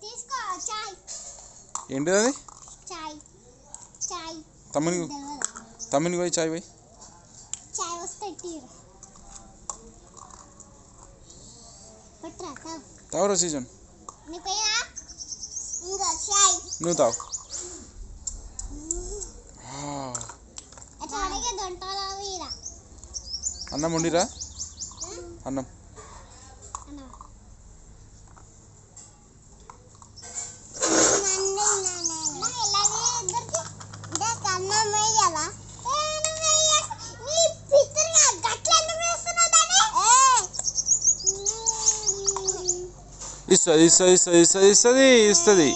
తీసుకో చాయ్. ఏంటిది అది? చాయ్. చాయ్. తమ్మునికి పోయి చాయ్ పోయి. చాయ్ వస్తే తీరు. పట్రా తావు. తావురా సీజన్. నీ పేరా? ఇంకా చాయ్. నువ్వు తావు. అట్లా అడిగే దొంటలా వీరా. అన్నం వండిరా. అన్నం. ఇస్తుంది ఇస్తుంది ఇస్తుంది ఇస్తుంది ఇస్తుంది ఇస్తుంది.